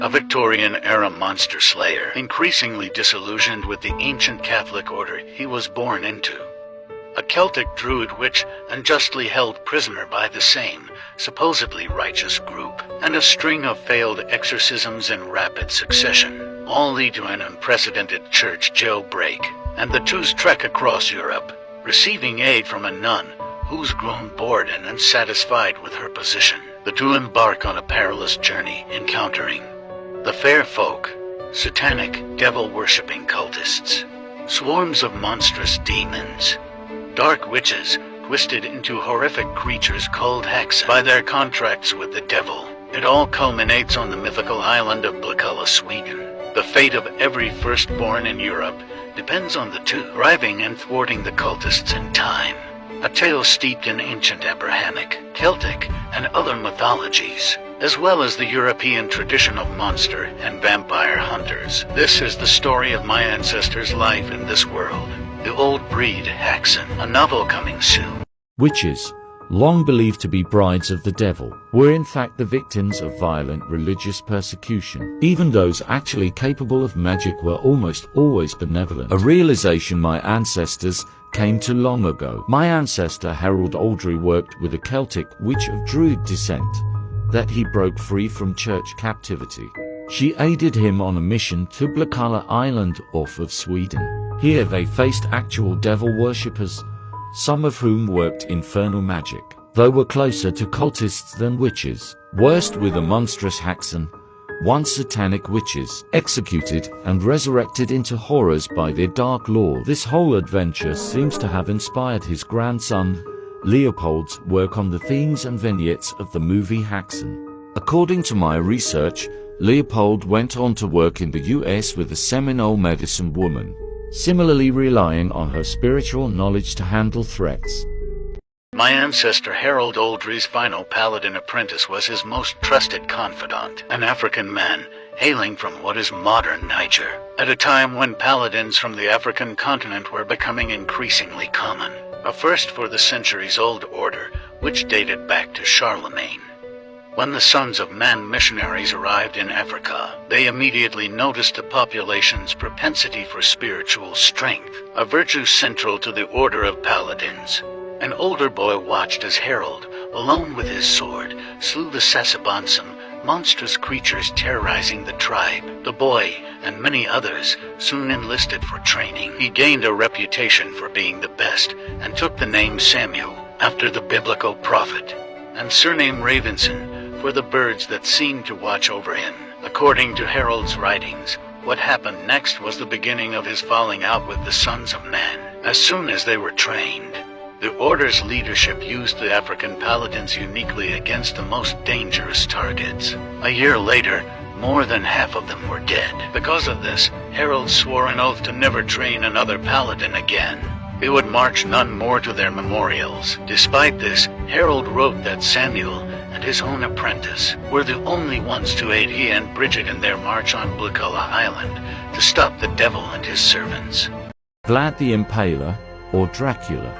a Victorian-era monster slayer, increasingly disillusioned with the ancient Catholic order he was born into. A Celtic druid witch unjustly held prisoner by the same, supposedly righteous group, and a string of failed exorcisms in rapid succession, all lead to an unprecedented church jailbreak, and the two's trek across Europe, receiving aid from a nun who's grown bored and unsatisfied with her position. The two embark on a perilous journey, encountering the fair folk, satanic, devil-worshipping cultists, swarms of monstrous demons, dark witches twisted into horrific creatures called HAXAN by their contracts with the devil. It all culminates on the mythical island of Blakulla, Sweden. The fate of every firstborn in Europe depends on the two arriving and thwarting the cultists in time. A tale steeped in ancient Abrahamic, Celtic, and other mythologies, as well as the European tradition of monster and vampire hunters. This is the story of my ancestors' life in this world. The Old Breed, HAXAN, a novel coming soon. Witches, long believed to be brides of the devil, were in fact the victims of violent religious persecution. Even those actually capable of magic were almost always benevolent, a realization my ancestors came to long ago. My ancestor Harold Oldrey worked with a Celtic witch of Druid descent that he broke free from church captivity. She aided him on a mission to Blakulla Island off of Sweden. Here they faced actual devil worshippers, some of whom worked infernal magic, though were closer to cultists than witches. Worst with the monstrous HAXAN, once satanic witches, executed and resurrected into horrors by their dark lord. This whole adventure seems to have inspired his grandson, Leopold's work on the themes and vignettes of the movie HAXAN. According to my research, Leopold went on to work in the US with a Seminole medicine woman, similarly relying on her spiritual knowledge to handle threats. My ancestor Harold Oldrey's final paladin apprentice was his most trusted confidant, an African man hailing from what is modern Niger, at a time when paladins from the African continent were becoming increasingly common, a first for the centuries-old order, which dated back to Charlemagne. When the Sons of Man missionaries arrived in Africa, they immediately noticed the population's propensity for spiritual strength, a virtue central to the order of paladins. An older boy watched as Harold, alone with his sword, slew the Sasabonsum, monstrous creatures terrorizing the tribe. The boy, and many others, soon enlisted for training. He gained a reputation for being the best, and took the name Samuel, after the biblical prophet, and surname Ravenson, for the birds that seemed to watch over him. According to Harold's writings, what happened next was the beginning of his falling out with the Sons of Man. As soon as they were trained, the Order's leadership used the African paladins uniquely against the most dangerous targets. A year later, more than half of them were dead. Because of this, Harold swore an oath to never train another paladin again. He would march none more to their memorials. Despite this, Harold wrote that Samuel and his own apprentice were the only ones to aid he and Bridget in their march on Blakulla Island to stop the devil and his servants. Vlad the Impaler, or Dracula.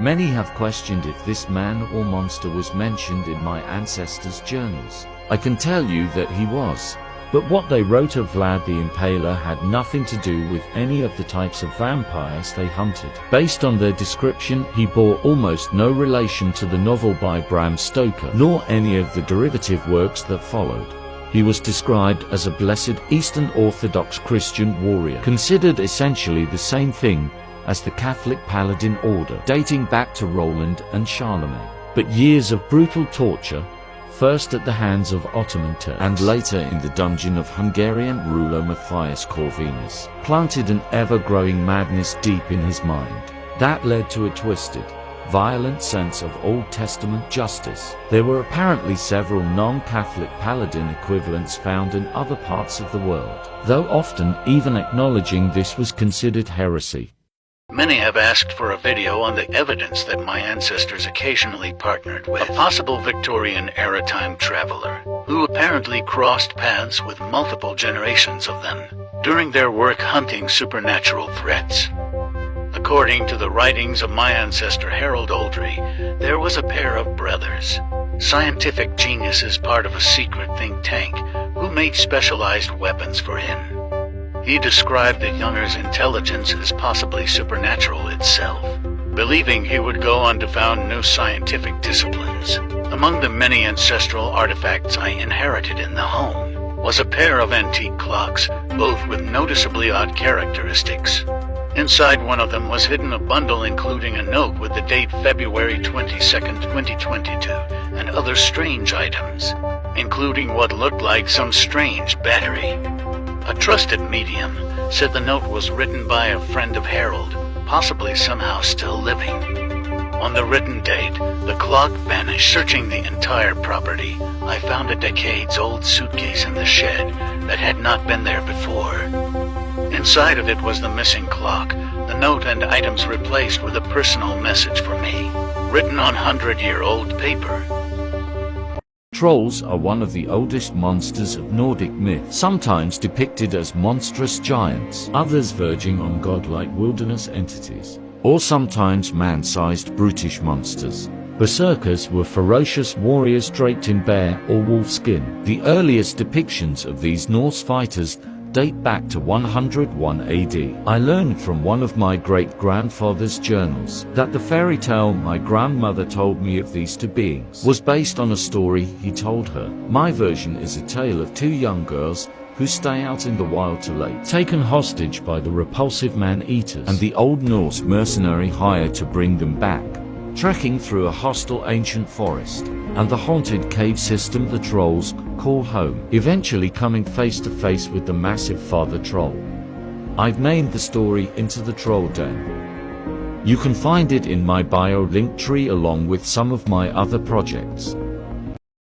Many have questioned if this man or monster was mentioned in my ancestors' journals. I can tell you that he was, but what they wrote of Vlad the Impaler had nothing to do with any of the types of vampires they hunted. Based on their description, he bore almost no relation to the novel by Bram Stoker, nor any of the derivative works that followed. He was described as a blessed Eastern Orthodox Christian warrior, considered essentially the same thing as the Catholic Paladin order, dating back to Roland and Charlemagne. But years of brutal torture, first at the hands of Ottoman Turks and later in the dungeon of Hungarian ruler Matthias Corvinus, planted an ever-growing madness deep in his mind. That led to a twisted, violent sense of Old Testament justice. There were apparently several non-Catholic paladin equivalents found in other parts of the world, though often even acknowledging this was considered heresy. Many have asked for a video on the evidence that my ancestors occasionally partnered with a possible Victorian-era time traveler, who apparently crossed paths with multiple generations of them during their work hunting supernatural threats. According to the writings of my ancestor Harold Oldrey, there was a pair of brothers, scientific geniuses part of a secret think tank, who made specialized weapons for him. He described the younger's intelligence as possibly supernatural itself, believing he would go on to found new scientific disciplines. Among the many ancestral artifacts I inherited in the home was a pair of antique clocks, both with noticeably odd characteristics. Inside one of them was hidden a bundle including a note with the date February 22nd, 2022, and other strange items, including what looked like some strange battery. A trusted medium said the note was written by a friend of Harold, possibly somehow still living. On the written date, the clock vanished. Searching the entire property, I found a decades-old suitcase in the shed that had not been there before. Inside of it was the missing clock, the note and items replaced with a personal message for me, written on 100-year-old paper. Trolls are one of the oldest monsters of Nordic myth, sometimes depicted as monstrous giants, others verging on godlike wilderness entities, or sometimes man-sized brutish monsters. Berserkers were ferocious warriors draped in bear or wolf skin. The earliest depictions of these Norse fighters date back to 101 AD. I learned from one of my great-grandfather's journals that the fairy tale my grandmother told me of these two beings was based on a story he told her. My version is a tale of two young girls who stay out in the wild too late, taken hostage by the repulsive man-eaters and the Old Norse mercenary hired to bring them back, trekking through a hostile ancient forest and the haunted cave system the trolls call home, eventually coming face to face with the massive father troll. I've named the story Into the Troll Den. You can find it in my bio link tree along with some of my other projects.